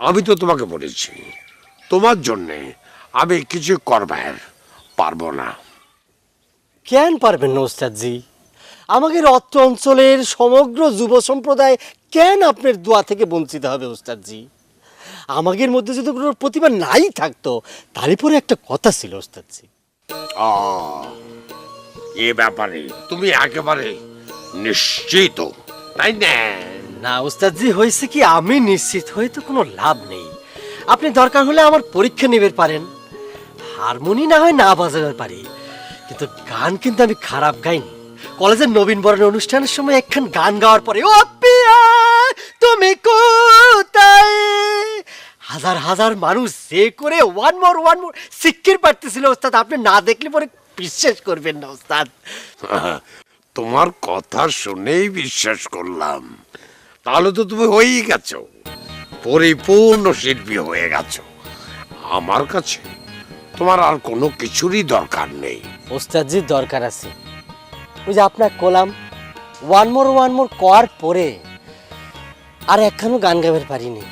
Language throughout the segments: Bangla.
আমি তো তোমাকে বলেছি তোমার জন্যে আমি কিছু করবার পারবো না। কেন পারবেন না ওস্তাদজি? আমাদের অত্র অঞ্চলের সমগ্র যুব সম্প্রদায় কেন আপনার দোয়া থেকে বঞ্চিত হবে ওস্তাদজি? আমাদের মধ্যে যদি কোনো প্রতিভা নাই থাকতো তারই পরে একটা কথা ছিল ওস্তাদজি। এ ব্যাপারে তুমি একেবারে নিশ্চিত, তাই না? না ওস্তাদজি, হয়েছে কি, আমি নিশ্চিত হয়ে তো কোনো লাভ নেই। আপনি দরকার হলে আমার পরীক্ষা নেবে পারেন, হারমোনি না হয় না বাজাতে পারি, কিন্তু গান কিন্তু আমি খারাপ গাইনি। কলেজের নবীন বরণ অনুষ্ঠানের সময় একখান গান গাওয়ার পরে ও পিয়া তুমি কোথায়, হাজার হাজার মানুষ যে করে ওয়ান মোর সিক্কির পারতেছিল ওস্তাদ, আপনি না দেখলে পরে বিশ্বাস করবেন না ওস্তাদ। তোমার কথা শুনেই বিশ্বাস করলাম। তাহলে তো তুমি হয়েই গেছো, পরিপূর্ণ শিল্পী হয়ে গেছো। আমার কাছে তোমার আর কোনো কিছুরই দরকার নেই। ওস্তাদজির দরকার আছে। ওই যে আপনার কলাম ওয়ান মোর করার পরে আর একখানও গান গাইবার পারিনি।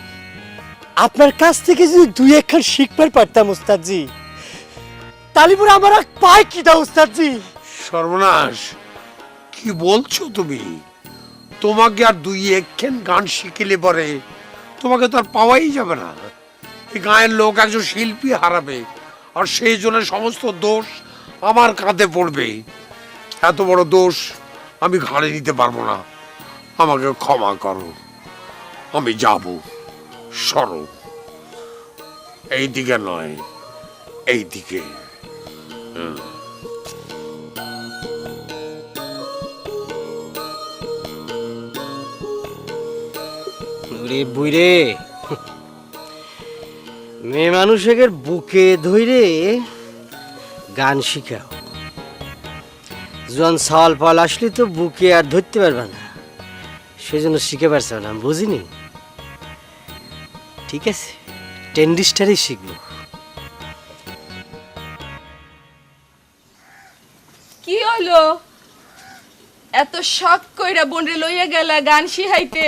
আপনার কাছ থেকে যদি দুই একখান শিখবার পারতাম ওস্তাদজি, তাহলে পরে আমার আর পায় কি দাও ওস্তাদজি। সর্বনাশ, কি বলছো তুমি? তোমাকে আর দুই একখান গান শিখিলে পরে তোমাকে তো আর পাওয়াই যাবে না। এই গায়ের লোক একজন শিল্পী হারাবে, আর সেই জন্য সমস্ত দোষ আমার কাঁধে পড়বে। এত বড় দোষ আমি ঘাড়ে নিতে পারবো না। আমাকে ক্ষমা করো, আমি যাব। সরো, এই দিকে নয়, এই দিকে। ওরে বুইরে, মেয়ে মানুষের বুকে ধইরে গান শিখাও। যখন সাল পাল আসলে তো বুকে আর ধরতে পারবে না, সেজন্য শিখে পারছে না, আমি বুঝিনি। ঠিক আছে, টেন্ডিস্টারই শিখবো। কি হলো, এত শখ কইরা বোনরে লইয়া গেলা গান শিখাইতে,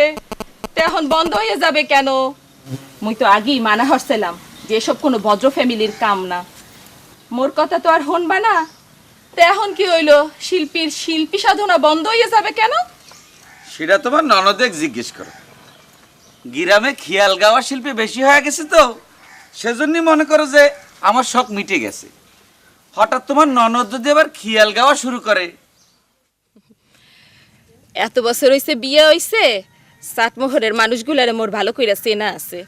তে এখন বন্ধ হয়ে যাবে কেন? মুই তো আগেই মানা হরছিলাম যে এসব কোনো ভদ্র ফ্যামিলির কাম না। মোর কথা তো আর হনবা না, তে এখন কি হইলো, শিল্পীর শিল্পী সাধনা বন্ধ হয়ে যাবে কেন? সেটা তোমার ননদেক জিজ্ঞেস করো। গ্রামে খেয়াল গাওয়া শিল্পী বেশি হয়ে গেছে তো, সেজন্যই মনে করো যে আমার শখ মিটে গেছে। হঠাৎ তোমার ননদ যদি আবার খেয়াল গাওয়া শুরু করে। এত বছর হইছে বিয়ে হইছে, সাতমোহরের মানুষগুলারে মোর ভালো কইরা চেনা আছে।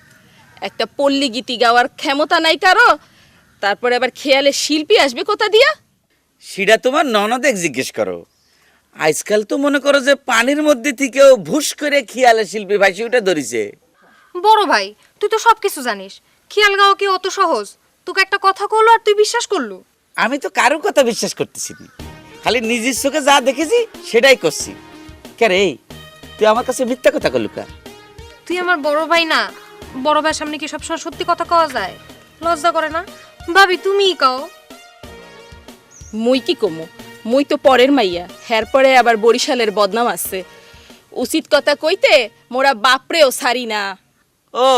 একটা পল্লী গীতি গাওয়ার ক্ষমতা নাই কারো, তারপরে আবার খেয়ালে শিল্পী আসবে কোথা দিয়া? সেটা তোমার ননদেক জিজ্ঞেস করো। আজকাল তো মনে করো যে পানির মধ্যে থেকেও ভুস করে খেয়ালে শিল্পী ভাইসি ওটা ধরিছে। বড় ভাই, তুই তো সবকিছু জানিস, খেয়াল গাওয়া কি অত সহজ? তোকে একটা কথা কইলো আর তুই বিশ্বাস করলু? আমি তো কারো কথা বিশ্বাস করতেছি না, খালি নিজের চোখে যা দেখেছি সেটাই করছি। কে রে, তুই আমার কাছে মিথ্যা কথা কলু কা? তুই আমার বড় ভাই না? বড় ভাইয়ের সামনে কি সবসময় সত্যি কথা কওয়া যায়? লজ্জা করে না? ভাবি তুমিই কও। মুই কি কমু, মুই তো পরের মাইয়া, হ্যার পরে আবার বরিশালের বদনাম আছে। উচিত কথা কইতে মোরা বাপরেও সারি না। ও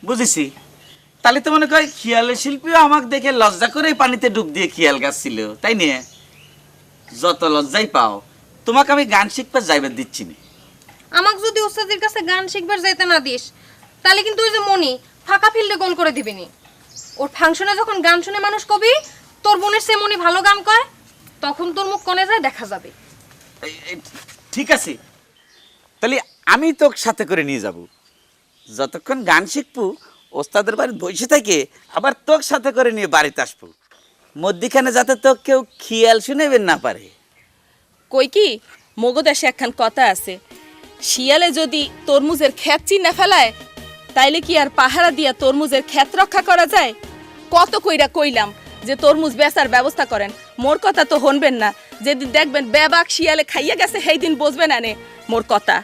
বুঝেছি, তাহলে তো মনে কয় খেয়ালের শিল্পীও আমাকে দেখে লজ্জা করে পানিতে ডুব দিয়ে খেয়াল গাচ্ছিল, তাই নিয়ে যত লজ্জাই পাও, তোমাকে আমি গান শিখতে যাইবার দিচ্ছি না। আমাকে যদি ওস্তাদের কাছে গান শিখবার যাইতে না দিস, তাহলে কিন্তু ওই যে মনি ফাঁকা ফিল্ডে গোল করে দিবিনি। ওর ফাংশনে যখন গান শুনে মানুষ কবি তোর বোনের সে মনি ভালো গান কয়, তখন তোর মুখ কোণে যায় দেখা যাবে। ঠিক আছে, তাহলে আমি তোর সাথে করে নিয়ে যাব। যতক্ষণ গান শিখবো ওস্তাদের বাড়ি বসে থেকে আবার তোর সাথে করে নিয়ে বাড়িতে আসবো, মধ্যিখানে যাতে তো কেউ খেয়াল শুনেবেন না পারে। কই কি মগদেশে একখান কথা আছে, শিয়ালে যদি তরমুজের ক্ষেত চিন্না ফেলায়, তাইলে কি আর পাহারা দিয়া তরমুজের ক্ষেত রক্ষা করা যায়? কত কইরা কইলাম যে তরমুজ বেচার ব্যবস্থা করেন, মোর কথা তো হনবেন না। যেদিন দেখবেন বেবাক শিয়ালে খাইয়া গেছে সেই দিন বসবেন আনে মোর কথা।